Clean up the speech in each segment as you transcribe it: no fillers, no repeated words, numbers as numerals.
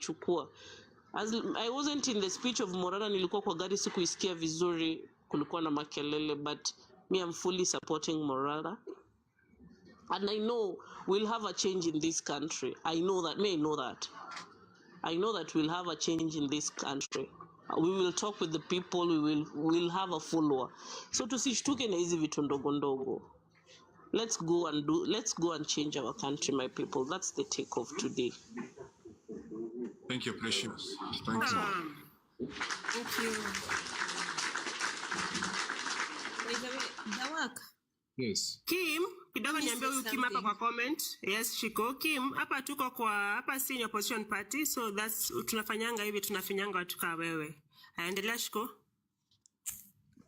chukua. As I wasn't in the speech of Morara, nilikuwa kwa gari sikuisikia vizuri, kulikuwa na makelele, but me I'm fully supporting Morara. And I know we'll have a change in this country. I know that. I know that we'll have a change in this country. We will talk with the people. We'll have a follower. So tusishtuke na hizi vitu ndogo ndogo. Let's go and change our country, my people. That's the take of today. Thank you, Precious. Thank you. Thank you. Dawak. Yes. Kim, kidogo niambia huyu Kim hapa kwa comment. Yes, Shiko. Kim, hapa tuko kwa hapa si opposition party, so that's tunafanyanga hivi, tunafinyanga watu kama wewe. Endelea Shiko.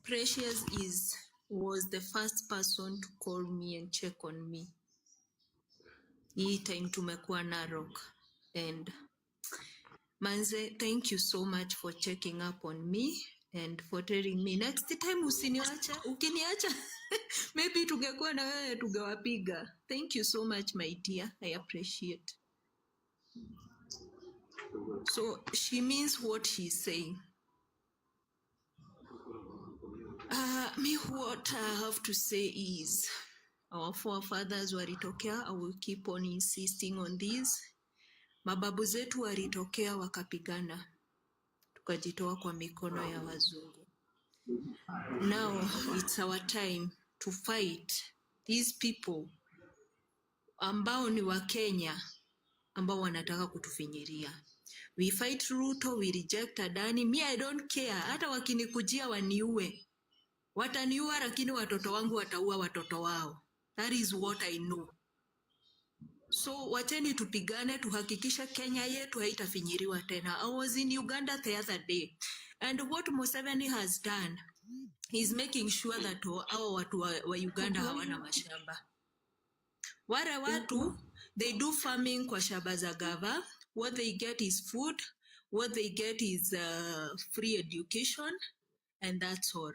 Precious was the first person to call me and check on me. Hii time tumekuwa Narok, and Manze, thank you so much for checking up on me and for telling me next time ukiniacha maybe tungekuwa na wewe tungewapiga. Thank you so much my dear, I appreciate. So she means what she's saying. Me what I have to say is our forefathers walitokea. I will keep on insisting on this. Mababu zetu walitokea wakapigana, tukajitoa kwa mikono ya wazungu. Now it's our time to fight these people ambao ni wa Kenya ambao wanataka kutufinyiria. We fight Ruto, we reject Adani. Me I don't care. Hata wakinikujia waniue. Wataniua lakini watoto wangu wataua watoto wao. That is what I know. So wacheni tupigane, tuhakikisha Kenya yetu haitafinyiriwa tena. I was in Uganda the other day, and what Museveni has done is making sure that hao watu wa Uganda hawana mashamba. Wale watu, they do farming kwa shamba za gava. What they get is food, what they get is free education, and that's all.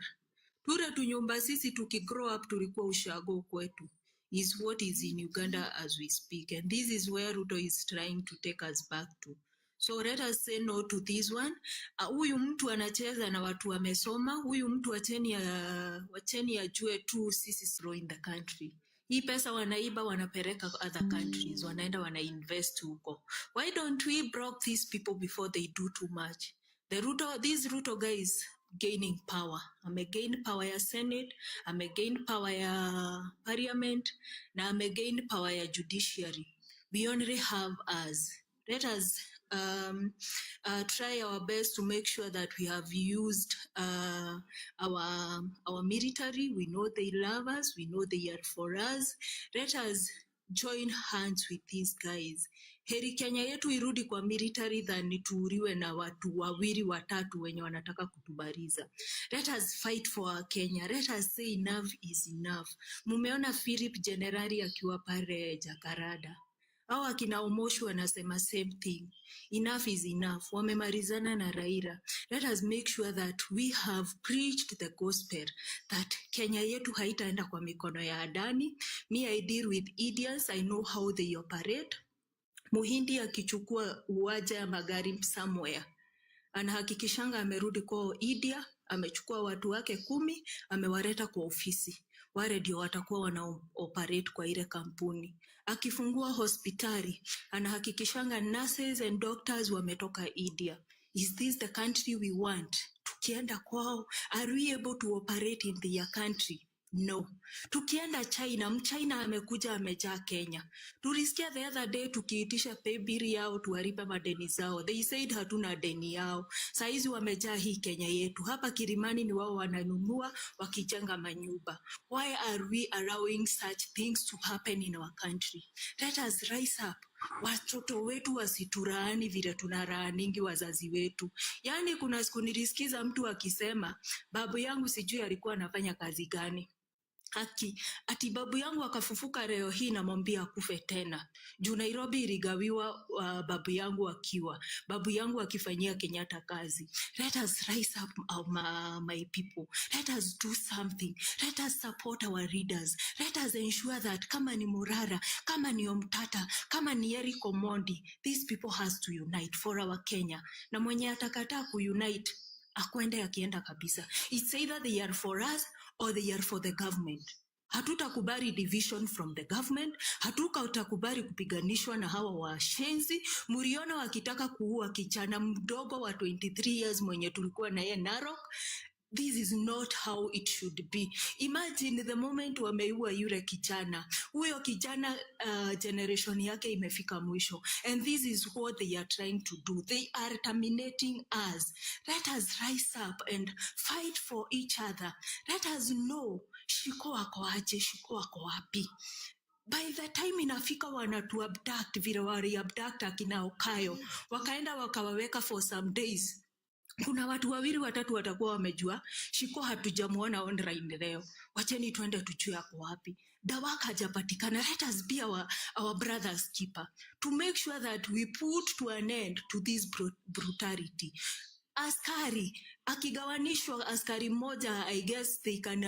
Ture tunyumba sisi tukigrow up tulikuwa ushago kwetu is what is in Uganda as we speak, and this is where Ruto is trying to take us back to. So let us say no to this one. Huyu mtu anacheza na watu wamesoma, huyu mtu wacheni ajue tu sisi slow in the country. Hii pesa wanaiba wanapeleka other countries, wanaenda wanainvest huko. Why don't we block these people before they do too much? These Ruto guys gaining power. Gain power ya Senate, gain power ya Parliament, na gain power ya Judiciary. We only have us. Let us try our best to make sure that we have used our military. We know they love us. We know they are for us. Let us join hands with these guys. Heri Kenya yetu irudi kwa military than tuuriwe na watu wawili watatu wenye wanataka kutubariza. Let us fight for our Kenya. Let us say enough is enough. Mumeona Philip Generali akiwa pale Jakarada. Hao akina Omoshu wanasema same thing. Enough is enough. Wamemarizana na Raila. Let us make sure that we have preached the gospel that Kenya yetu haitaenda kwa mikono ya Adani. Me, I deal with idiots. I know how they operate. Muhindi akichukua uwaja ya magari somewhere, anahakikishanga amerudi kwa India, amechukua watu wake 10, amewareta kwa ofisi. Wale ndio watakuwa wana operate kwa ile kampuni. Akifungua hospitali, anahakikishanga nurses and doctors wametoka India. Is this the country we want? Tukienda kwao, are we able to operate in their country? No. Tukienda China, mchina amekuja amejaa Kenya. Tulisikia the other day tukiitisha pay bill yao tuwalipe madeni zao. They said hatuna deni yao. Saizi wamejaa hii Kenya yetu. Hapa Kilimani ni wao wananunua wakijenga manyumba. Why are we allowing such things to happen in our country? Let us rise up. Watoto wetu wasituraani vile tunaraaningi wazazi wetu. Yani kuna siku nilisikiza mtu akisema, babu yangu sijui alikuwa anafanya kazi gani. Haki, ati babu yangu akafufuka leo hii namwambia akufe tena. Juu Nairobi iligawiwa babu yangu akifanyia Kenyatta kazi. Let us rise up, my people. Let us do something. Let us support our leaders. Let us ensure that kama ni Morara, kama ni Omtata, kama ni Eric Omondi, these people has to unite for our Kenya. Na mwenye atakataa kuunite, akwende akienda kabisa. It's either they are for us or they are for the government. Hatutakubali division from the government. Hatutakubali kupiganishwa na hawa washenzi. Muriona wakitaka kuua kijana mdogo wa 23 years mwenye tulikuwa na yeye Narok. This is not how it should be. Imagine the moment wameua yule kijana. Huyo kijana generation yake imefika mwisho. And this is what they are trying to do. They are terminating us. Let us rise up and fight for each other. Let us know Shiko wako aje, Shiko wako wapi. By the time inafika wanatu abduct, vile wali abduct akina Okayo, wakaenda wakawaweka for some days. Kuna watu 2 watatu watakuwa wamejua Shiko hatujamuona online leo. Wacheni tuende tujue yako wapi. Dawaka hajapatikana. Let us be our brother's keeper to make sure that we put to an end to this brutality. Askari akigawanishwa askari mmoja, I guess they can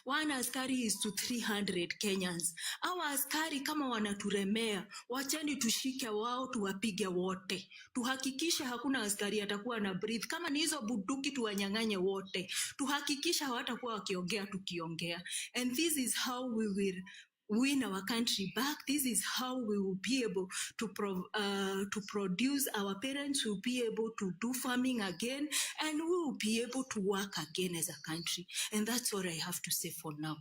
one askari is to 300 Kenyans. Hawa askari kama wanaturemea, wacheni tushike wao tuwapige wote. Tuhakikishe hakuna askari atakuwa na breathe. Kama ni hizo bunduki tuwanyang'anye wote. Tuhakikishe hawatakuwa wakiongea tukiongea. And this is how we will win our country back. This is how we will be able to produce. Our parents will be able to do farming again, and we will be able to work again as a country. And that's all I have to say for now.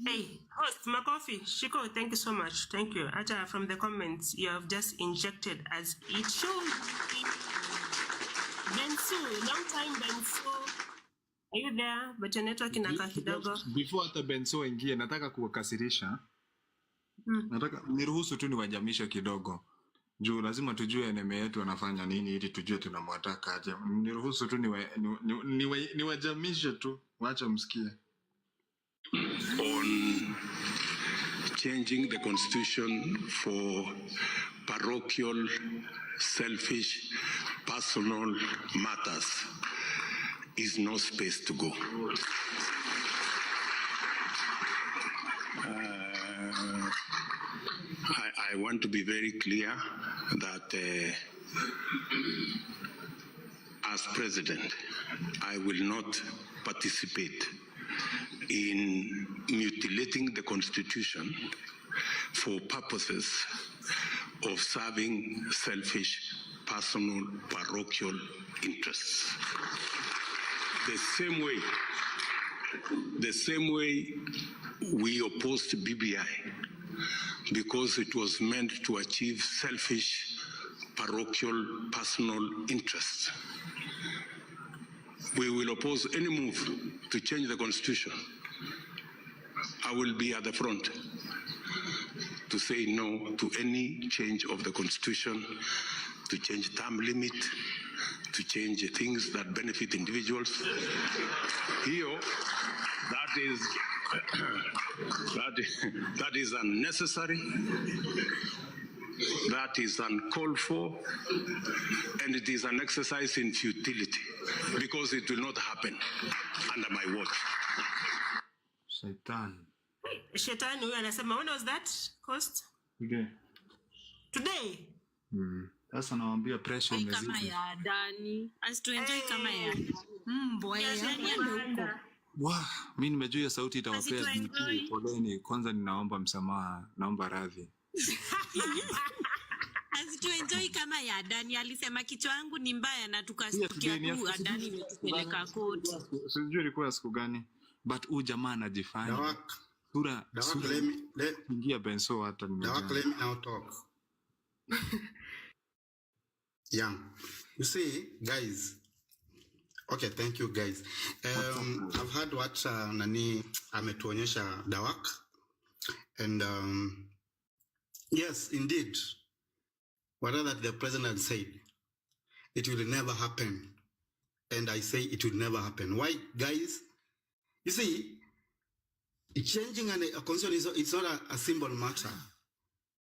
Hey, host Makofi, Shiko, thank you so much. Thank you. Acha, from the comments, you have just injected as it should. Bensu, long time Bensu. Are you there? But your network inakaa kidogo. Before hata Benso ingie, nataka kuwakasirisha. Nataka niruhusu tu niwajamishe kidogo. Juu lazima tujue enemy yetu wanafanya nini ili tujue tunamwataka aje. Niruhusu tu niwajamishe tu. Wacha msikie. On changing the constitution for parochial, selfish, personal matters is no space to go. I want to be very clear that as president, I will not participate in mutilating the constitution for purposes of serving selfish, personal, parochial interests. The same way we opposed BBI because it was meant to achieve selfish, parochial, personal interests. We will oppose any move to change the constitution. I will be at the front to say no to any change of the constitution, to change term limit, to change things that benefit individuals. Here, that is unnecessary, that is uncalled for, and it is an exercise in futility because it will not happen under my watch. Shetani huyu anasema, when was that cost? Today. Sasa nawaambia pressure imezidi. Kama ya Dani. Asituenjoy kama ya huko. Mimi nimejua sauti itawapea mtu poleni. Kwanza ninaomba msamaha, naomba radhi. Asituenjoy kama ya Dani. Alisema kichwa yangu ni mbaya na tukasikia tu Dani imetupeleka koti. Sijui ilikuwa siku gani, but huyu jamaa anajifanya. Sura ingia Benso hata nimejua. Let me now talk. Yeah, you see, guys. Okay, thank you, guys. I've heard what Nani ametuonyesha Dawak, and yes, indeed, whatever the president said, it will never happen, and I say it will never happen. Why, guys? You see, changing a constitution it's not a simple matter.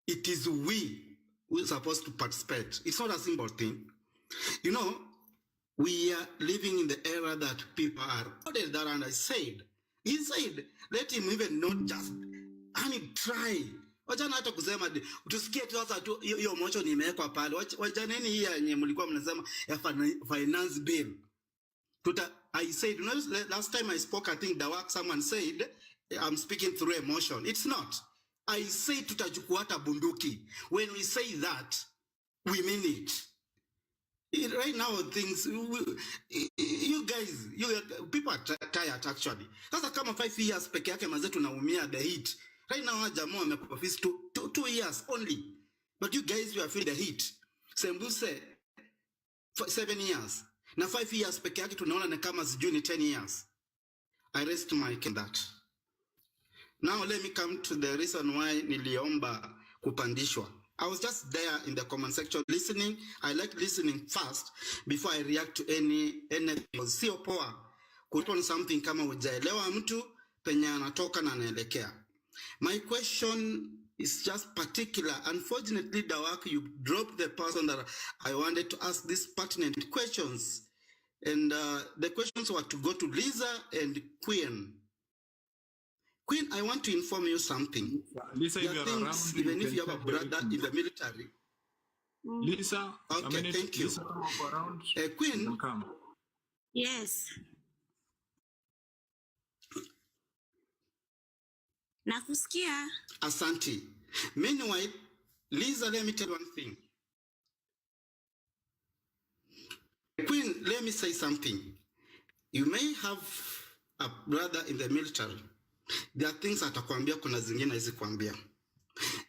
It is we who are supposed to participate. It's not a simple thing. You know, we are living in the era that people are ordered that, and he said, let him even not just, try. Wachana hata kusema tusikie tu sasa tu hiyo motion imewekwa pale. Wachaneni hii yenye mlikuwa mnasema ya finance bill. I said, you know, last time I spoke, I think someone said, I'm speaking through emotion. It's not. I say tutachukua hata bunduki. When we say that, we mean it. Right now, things, you guys, people are tired actually. Sasa kama 5 years peke yake mazetu naumia the heat. Right now, jamaa wamekuwa office 2 years only. But you guys, you are feeling the heat. Sembuse, 7 years. Na 5 years peke yake tunaona ni kama sijui ni 10 years. I rest my case that. Now let me come to the reason why niliomba kupandishwa. I was just there in the comment section listening. I like listening first before I react to anything. Sio poa kuton something kama hujaelewa mtu penye anatoka na anaelekea. My question is just particular. Unfortunately, Dawak, you dropped the person that I wanted to ask these pertinent questions. And the questions were to go to Lisa and Queen. Queen, I want to inform you something. Lisa, if you are around, even if you have a brother in the military. Lisa, okay, thank you. Lisa, come around. Queen, come. Yes. Nakusikia. Asante. Meanwhile, Lisa, let me tell you one thing. Queen, let me say something. You may have a brother in the military. There are things atakwambia kuna zingine hizi kwambia.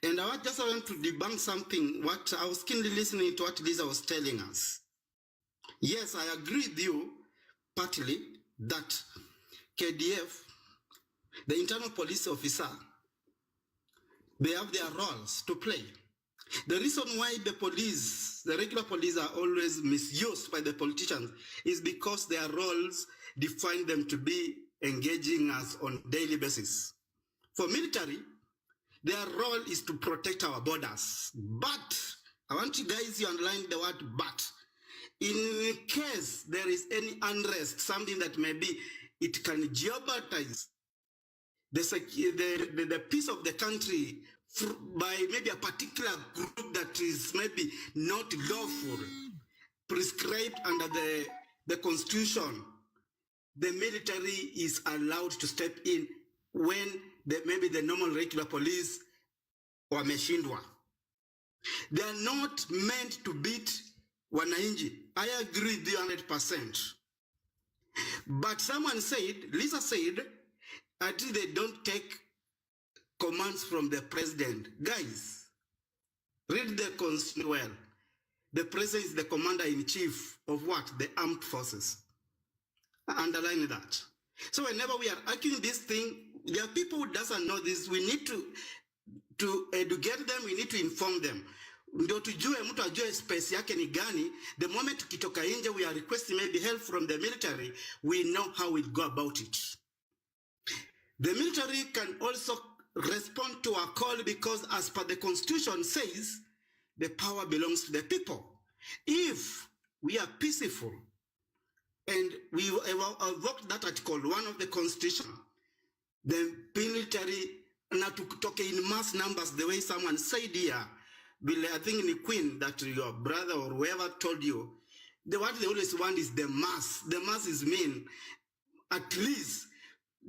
And I just want to debunk something. What I was keenly listening to what Lisa was telling us. Yes, I agree with you partly that KDF, the internal police officer, they have their roles to play. The reason why the police, the regular police, are always misused by the politicians is because their roles define them to be engaging us on a daily basis. For military, their role is to protect our borders. But, I want you guys to underline the word but. In case there is any unrest, something that maybe it can jeopardize the peace of the country by maybe a particular group that is maybe not lawful, prescribed under the constitution, the military is allowed to step in when maybe the normal regular police wameshindwa. They are not meant to beat wananchi. I agree with you 100%. But someone said, Lisa said, until they don't take commands from the president. Guys, read the constitution well. The president is the commander-in-chief of what? The armed forces. Underline that. So whenever we are arguing this thing, there are people who doesn't know this. We need to educate them. We need to inform them. Ndio tujue mtu ajue space yake ni gani. The moment tukitoka nje, we are requesting maybe help from the military. We know how we go about it. The military can also respond to a call because as per the constitution says, the power belongs to the people. If we are peaceful and we evoked that article 1 of the constitution, the military not to talk in mass numbers the way someone said here, I think in the Queen that your brother or whoever told you, what they always want is the mass. The mass is mean at least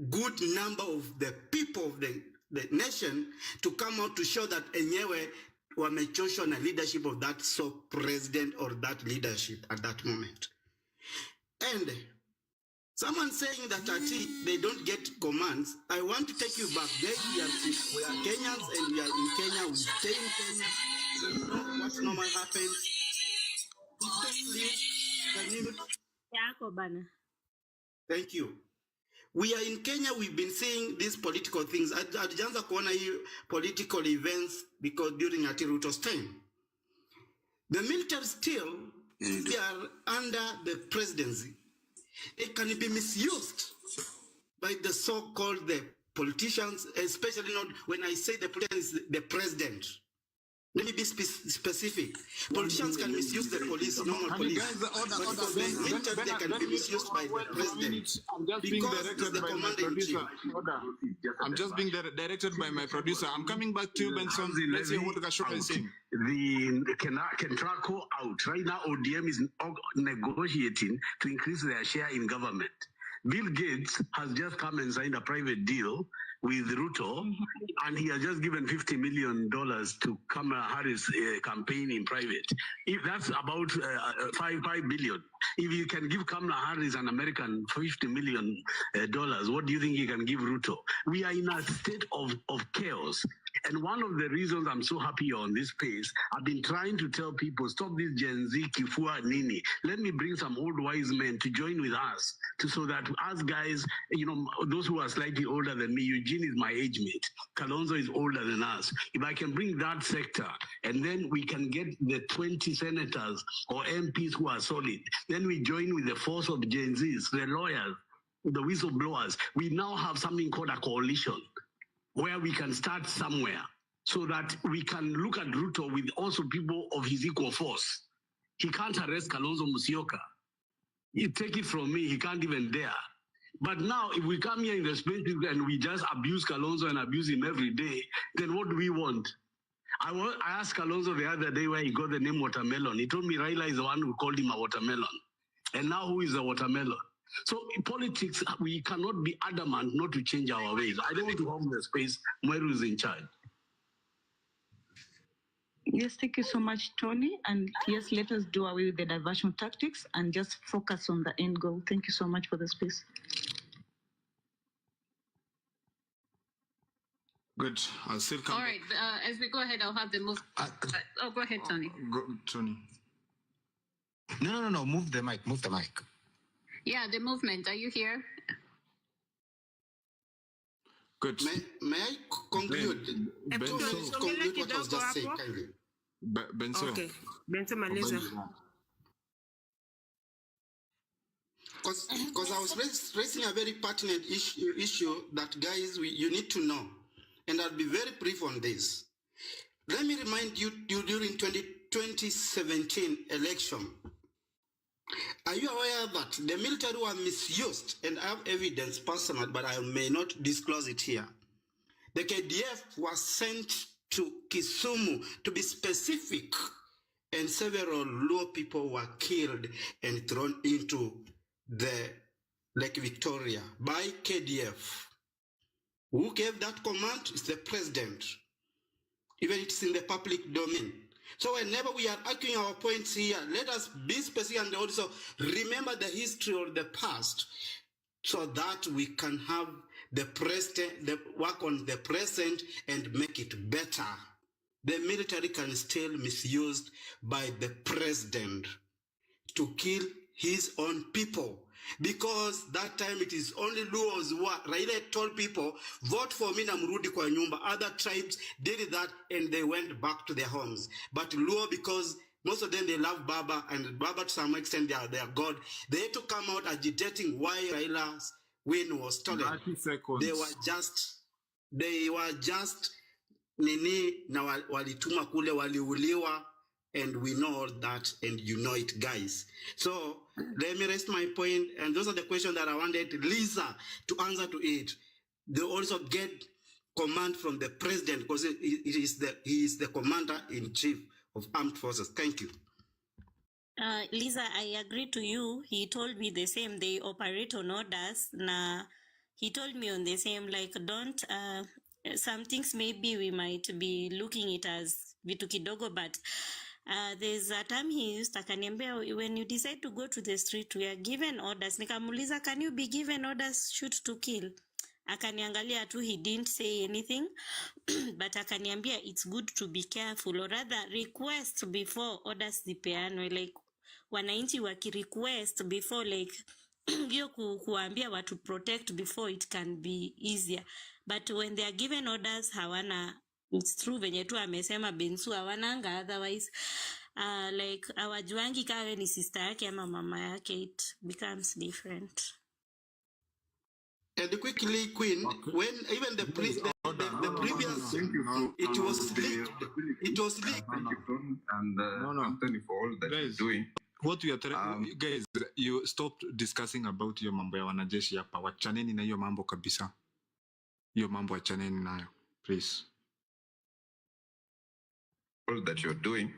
good number of the people of the nation to come out to show that enyewe wamechoshwa na leadership of that president or that leadership at that moment. And someone saying that they don't get commands, I want to take you back. We are Kenyans and we are in Kenya. We stay in Kenya. We know what normal happens. Thank you. We are in Kenya, we've been seeing these political things. Hatujaanza kuona hii political events because during Ati Ruto's time. The military still, they are under the presidency. It can be misused by the so-called the politicians, especially not when I say the politicians, the president. Let me be specific. Politicians can misuse the police, normal police. Guys, But for the military, they can be misused by the president. I'm just being directed by my producer. I'm just being directed by my producer. I'm coming back to you, Benson. Let's hear what Kashoka is saying. The Kentraco out. Right now, ODM is negotiating to increase their share in government. Bill Gates has just come and signed a private deal with Ruto, and he has just given $50 million to Kamala Harris campaign in private. If that's about $5 billion. If you can give Kamala Harris an American $50 million, what do you think you can give Ruto? We are in a state of chaos. And one of the reasons I'm so happy on this space, I've been trying to tell people, stop this Gen Z kifua nini. Let me bring some old wise men to join with us, so that us guys, those who are slightly older than me, Eugene is my age mate, Kalonzo is older than us. If I can bring that sector, and then we can get the 20 senators or MPs who are solid, then we join with the force of Gen Zs, the lawyers, the whistleblowers. We now have something called a coalition, where we can start somewhere so that we can look at Ruto with also people of his equal force. He can't arrest Kalonzo Musyoka. You take it from me, he can't even dare. But now, if we come here in the space and we just abuse Kalonzo and abuse him every day, then what do we want? I asked Kalonzo the other day where he got the name Watermelon. He told me Raila is the one who called him a watermelon. And now who is a watermelon? So in politics, we cannot be adamant not to change our ways. I don't want to hold the space. Mweru is in charge. Yes, thank you so much, Tony. And yes, let us do away with the diversion tactics and just focus on the end goal. Thank you so much for the space. Good. I'll still come. All right. As we go ahead, I'll have the move. Go ahead, Tony. Go, Tony. No. Move the mic. Yeah, the movement. Are you here? Good. May I conclude? Conclude what I was just saying, kindly. Benson. Okay. Benson Maliza. Because I was raising a very pertinent issue that, guys, you need to know. And I'll be very brief on this. Let me remind you, during 2017 election, are you aware that the military were misused? And I have evidence personal, but I may not disclose it here. The KDF was sent to Kisumu, to be specific, and several Luo people were killed and thrown into the Lake Victoria by KDF. Who gave that command? It's the president. Even it's in the public domain. So whenever we are arguing our points here, let us be specific and also remember the history of the past so that we can have the present, work on the present and make it better. The military can still be misused by the president to kill his own people. Because that time it is only Luos who are, Raila told people, vote for me na mrudi kwa nyumba. Other tribes did that and they went back to their homes. But Luo, because most of them, they love Baba, and Baba to some extent, they are God. They had to come out agitating why Raila's win was stolen. 30 seconds. They were just nini na walituma kule waliuliwa. And we know all that, and you know it, guys. So let me rest my point, and those are the questions that I wanted Lisa to answer to it. They also get command from the president because he is the commander-in-chief of armed forces. Thank you. Lisa, I agree to you. He told me the same. They operate on orders. He told me on the same, like, don't, some things maybe we might be looking it as vitu kidogo, but there's a time he used akaniambia, when you decide to go to the street, we are given orders. Nikamuliza, can you be given orders, shoot to kill? Akaniangalia tu, he didn't say anything, but akaniambia it's good to be careful, or rather request before orders zipeanwe, like wananchi waki-request before, like hiyo kuambia watu protect before it can be easier. But when they are given orders, hawana, it's true venye tu amesema Bensu, hawananga, otherwise like hawajuangi kawe ni sister yake ama mama yake, it becomes different. And quickly, Queen, when even the previous, Thank you. it was leaked. It was leaked. Thank you, Tom and Anthony, for all that you're doing. What we are guys, you stopped discussing about your mambo ya wanajeshi hapa. Wachaneni na hiyo mambo kabisa. Hiyo mambo wachaneni nayo, please. All that you're doing.